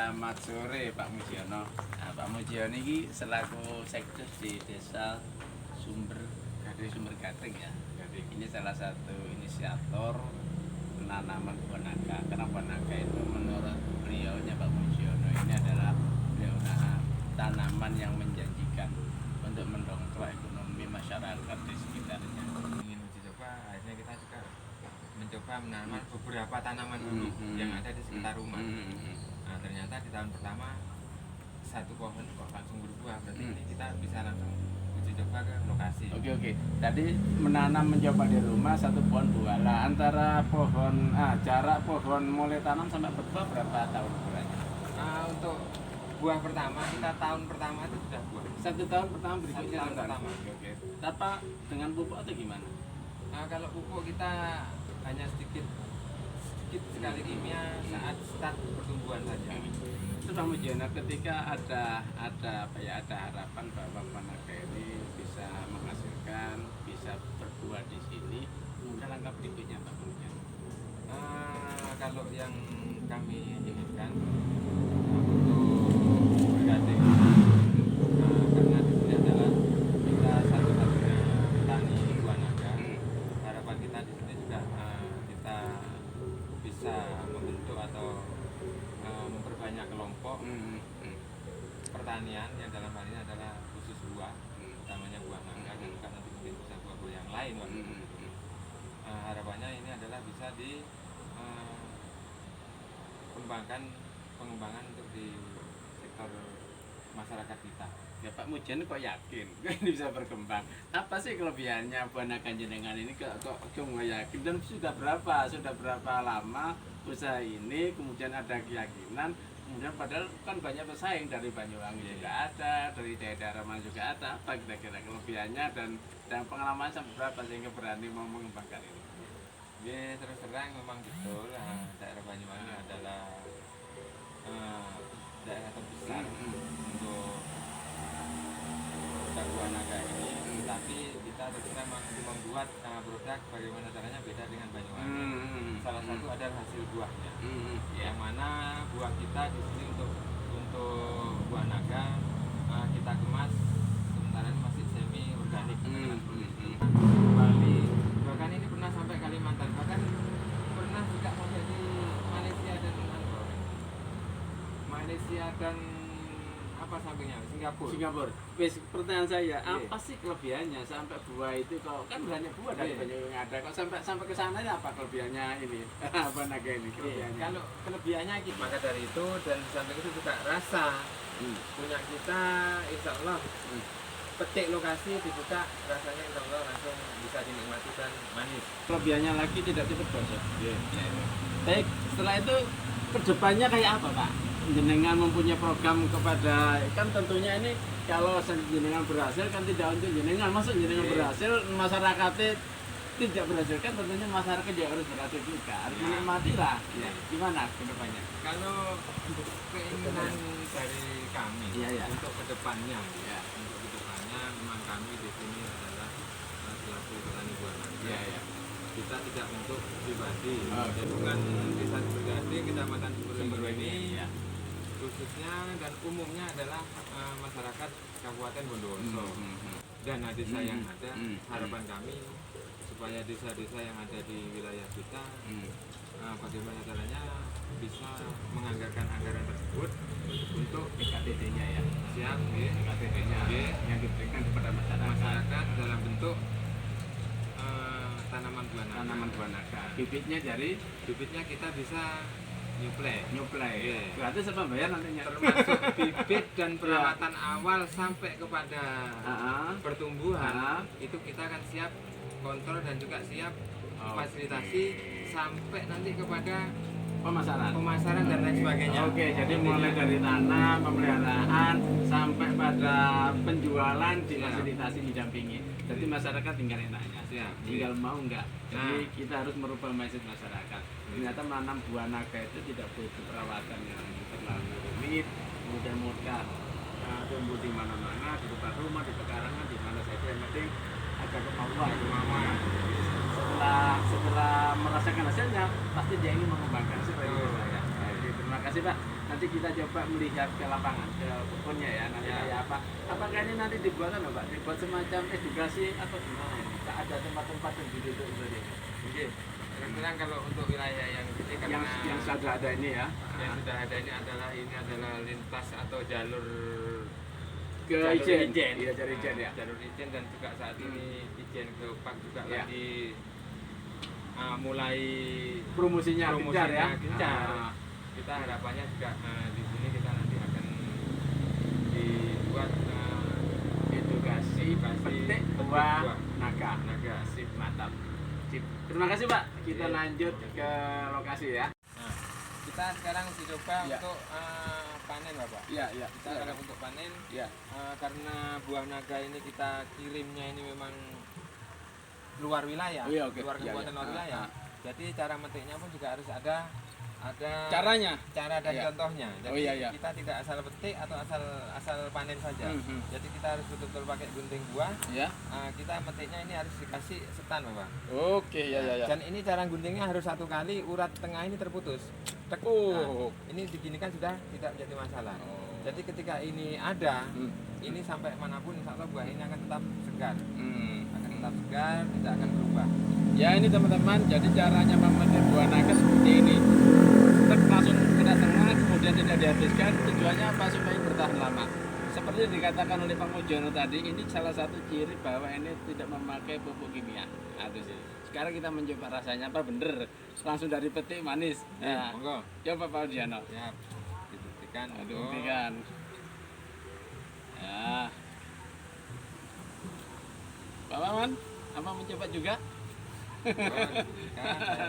Selamat sore Pak Mujiono. Nah, Pak Mujiono ini selaku sekdes di Desa Sumber Gading ya. Ini salah satu inisiator penanaman buah naga. Karena buah naga itu menurut beliaunya Pak Mujiono ini adalah tanaman yang menjanjikan untuk mendongkrak ekonomi masyarakat di sekitarnya. Ingin uji coba, akhirnya kita juga mencoba menanam beberapa tanaman dulu yang ada di sekitar rumah. Nah, ternyata di tahun pertama satu pohon kok langsung berbuah, berarti ini kita bisa langsung uji coba ke lokasi. Oke. Tadi menanam mencoba di rumah satu pohon buah. Lah antara pohon jarak pohon mulai tanam sampai berbuah berapa tahun ukurannya? Untuk buah pertama kita tahun pertama itu sudah buah. Satu tahun pertama berikutnya Tahun pertama. Oke. Tanpa dengan pupuk atau gimana? Kalau pupuk kita hanya sedikit sekali kimia saat start pertumbuhan saja. Itu Pak Mujiono, ketika ada harapan bahwa buah naga ini bisa menghasilkan, bisa berbuah di sini, kemudian langkah berikutnya Pak Mujiono. Kalau yang kami inginkan untuk bergading, karena di sini adalah kita satu-satunya petani buah naga, harapan kita di sini juga kita bisa membentuk atau memperbanyak kelompok pertanian yang dalam hal ini adalah khusus buah, utamanya buah mangga dan juga nanti mungkin bisa buah-buah yang lain waktu itu. Harapannya ini adalah bisa pengembangan untuk di sektor masyarakat kita. Ya Pak Mujiono kok yakin ini bisa berkembang? Apa sih kelebihannya buah naga jenengan ini kok nggak yakin? Dan sudah berapa lama usaha ini, kemudian ada keyakinan, kemudian padahal kan banyak pesaing dari Banyuwangi juga ada, dari daerah mana juga ada. Apa kira-kira kelebihannya dan pengalaman sampai berapa sehingga berani mau mengembangkan ini? Ya terus terang memang betul, daerah Banyuwangi adalah daerah terbesar untuk produk buah naga ini, tapi kita terus terang membuat produk bagaimana caranya beda dengan Banyuwangi. Salah satu adalah hasil buahnya, yang mana buah kita di sini untuk buah naga kita kemas sementara ini masih semi organik. Bali, bahkan ini pernah sampai Kalimantan, bahkan pernah juga sampai di Malaysia dan apa sampingnya Singapura. Wes, pertanyaan saya, apa sih kelebihannya sampai buah itu kok kan banyak buah dari Banyuwangi yang ada, kok sampai ke sana apa kelebihannya ini? Buah naga ini kelebihannya? Kalau kelebihannya maka dari itu, dan di samping itu juga rasa punya kita, insya Allah petik lokasi dibuka, rasanya insya Allah langsung bisa dinikmati dan manis. Kelebihannya lagi tidak cepat gosok. Baik, setelah itu kedepannya kayak apa Pak? Jenengan mempunyai program kepada, kan tentunya ini kalau jenengan berhasil kan tidak untuk jenengan, masuk jenengan berhasil masyarakatnya tidak berhasil, kan tentunya masyarakat juga harus berhasil juga, harus menikmati lah. Gimana kedepannya? Kalau keinginan dari kami untuk kedepannya, memang kami di sini adalah selaku petani buah naga. Kita tidak untuk pribadi, bukan desa Sumbergading, Kecamatan Sumber ini khususnya dan umumnya adalah masyarakat Kabupaten Bondowoso dan desa yang ada. Harapan kami supaya desa-desa yang ada di wilayah kita bagaimana caranya bisa menganggarkan anggaran tersebut untuk KTT-nya ya. Siap, KTT-nya yang diberikan kepada masyarakat dalam bentuk tanaman buah naga. Bibitnya bibitnya kita bisa nyuplai. Gratis apa bayar nantinya? Termasuk bibit dan perawatan awal sampai kepada pertumbuhan itu kita akan siap kontrol dan juga siap fasilitasi sampai nanti kepada pemasaran dan lain sebagainya. Jadi mulai dari tanam, pemeliharaan sampai pada penjualan difasilitasi, didampingi. Jadi masyarakat tinggal enaknya, tinggal mau enggak. Jadi kita harus merubah mindset masyarakat. Ternyata menanam buah naga itu tidak butuh perawatan yang terlalu rumit, kemudian mudah tumbuh di mana-mana, di depan rumah, di pekarangan, di mana saja. Yang penting ada kemauan. Setelah merasakan hasilnya, pasti dia ingin mengembangkan. Seperti itu ya. Terima kasih. kasih Pak. Nanti kita coba melihat ke lapangan, ke kebunnya ya. Nanti kayak apa? Apakah ini nanti dibuat apa Pak? Dibuat semacam edukasi atau gimana ini? Ada tempat-tempat yang duduk seperti ini. Oke. Terang kalau untuk wilayah yang ini karena yang sudah ada ini ya. Yang sudah ada ini adalah lintas atau jalur ke Ijen. Iya, jalur Ijen ya. Jalur Ijen dan juga saat ini Ijen Geopark juga ya. lagi mulai promosinya gencar ya. Kita harapannya juga di sini kita nanti akan dibuat edukasi petik buah naga. Sip, mantap. Sip. Terima kasih Pak. Kita lanjut ke lokasi ya. Nah, kita sekarang dicoba untuk panen Bapak. Iya. Kita akan untuk panen. Iya. Karena buah naga ini kita kirimnya ini memang luar wilayah, luar kabupaten luar wilayah. Jadi cara metiknya pun juga harus ada cara dan contohnya. Jadi kita tidak asal petik atau asal panen saja. Jadi kita harus betul-betul pakai gunting buah. Kita metiknya ini harus dikasih setan Bapak. Oke, ya. Dan ini cara guntingnya harus satu kali, urat tengah ini terputus. Nah, ini diginikan sudah tidak menjadi masalah. Jadi ketika ini ada, ini sampai manapun insya Allah buah ini akan tetap segar. Akan tetap segar, tidak akan berubah. Ya ini teman-teman, jadi caranya memetik buah naga seperti ini. Langsung kena tengah, kemudian tidak dihabiskan. Tujuannya apa? Supaya bertahan lama. Seperti yang dikatakan oleh Pak Mujono tadi, ini salah satu ciri bahwa ini tidak memakai pupuk kimia. Aduh sih. Sekarang kita mencoba rasanya apa bener. Langsung dari petik manis. Nah, monggo. Coba Pak Mujono. Ya, dibuktikan. Dibuktikan. Ya. Pak Maman, apa mencoba juga?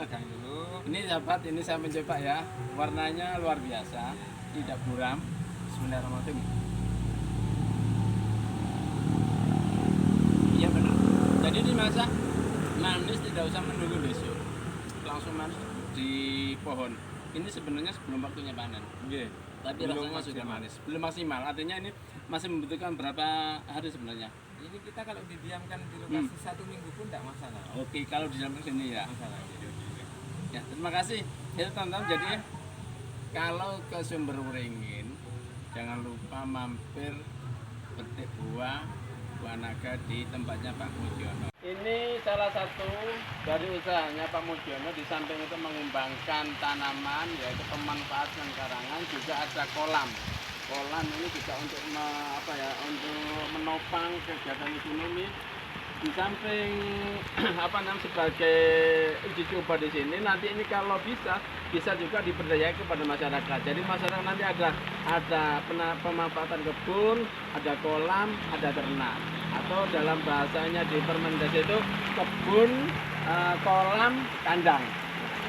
Dulu. Ini sahabat, ini saya mencoba ya. Warnanya luar biasa, tidak buram. Bismillahirrahmanirrahim. Iya benar. Jadi dimasak manis, tidak usah menunggu besok. Langsung manis di pohon. Ini sebenarnya sebelum waktunya panen. Tapi rasanya sudah manis. Belum maksimal. Artinya ini masih membutuhkan berapa hari sebenarnya? Ini kita kalau didiamkan di lokasi 1 minggu pun tidak masalah. Oke, kalau didiamkan sini ya. Masalah. Ya, terima kasih. Ya teman-teman, jadi kalau ke Sumber Waringin jangan lupa mampir petik buah naga di tempatnya Pak Mujono. Ini salah satu dari usahanya Pak Mujono, di samping itu mengembangkan tanaman yaitu pemanfaatan karangan, juga ada kolam. Kolam ini juga untuk untuk menopang kegiatan ekonomi. Di samping sebagai uji coba di sini, nanti ini kalau bisa juga diberdayakan kepada masyarakat. Jadi masyarakat nanti ada pemanfaatan kebun, ada kolam, ada ternak, atau dalam bahasanya di Permendes itu kebun, kolam, kandang.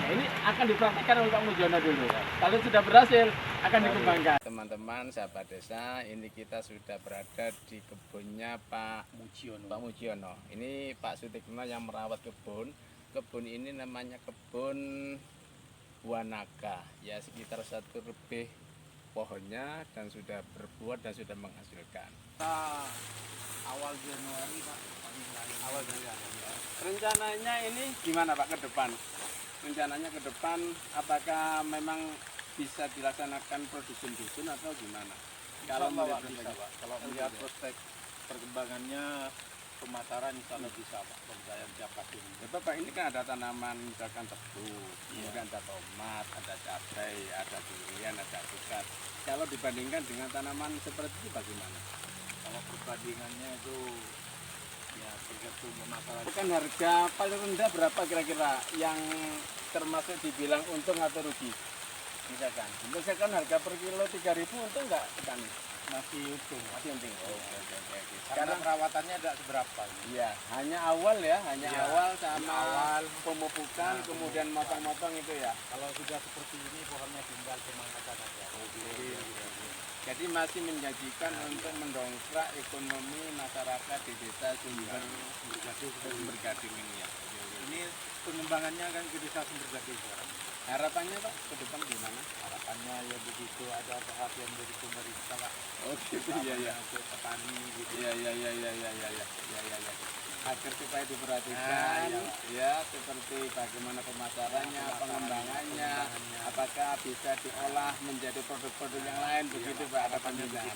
Ya, ini akan dipraktikkan oleh Pak Mujono dulu. Kalau sudah berhasil akan dikembangkan. Teman-teman sahabat desa, ini kita sudah berada di kebunnya Pak Mujono. Ini Pak Sutikno yang merawat kebun. Kebun ini namanya kebun buah naga. Ya sekitar 1 lebih pohonnya dan sudah berbuah dan sudah menghasilkan. Awal Januari Pak. Awal Januari. Rencananya ini gimana Pak ke depan? Rencananya ke depan apakah memang bisa dilaksanakan produksi dusun atau gimana? Kalau melihat bisa Pak. Kalau melihat prospek perkembangannya pemasaran insya Allah bisa Pak. Percaya siapa ini. Ya Bapak, ini kan ada tanaman misalkan tebu, kemudian ada tomat, ada cabai, ada durian, ada alpukat. Kalau dibandingkan dengan tanaman seperti itu bagaimana? Kalau perbandingannya itu ya tergantung pemasaran. Bukan harga paling rendah berapa kira-kira yang termasuk dibilang untung atau rugi? Misalkan harga per kilo 3.000 untung nggak petani? Masih untung. Masih untung. Oke. Karena perawatannya tidak seberapa. Iya, hanya awal ya, awal sama pemupukan, kemudian motong-motong itu ya. Kalau sudah seperti ini pohonnya tinggal pemangkatan saja. Jadi masih menjanjikan untuk mendongkrak ekonomi masyarakat di desa Sumber Gading ini ya. Ini pengembangannya kan ke desa Sumber Gading sekarang. Harapannya Pak ke depan gimana? Harapannya ya begitu ada perhatian dari pemerintah Pak. Oh gitu ya. Untuk petani gitu. Iya. Agar supaya diperhatikan ya seperti bagaimana pemasarannya, pengembangannya, apakah apakah bisa diolah menjadi produk-produk yang lain begitu Pak harapannya Pak.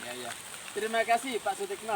Ya ya. Terima kasih Pak Sutikno.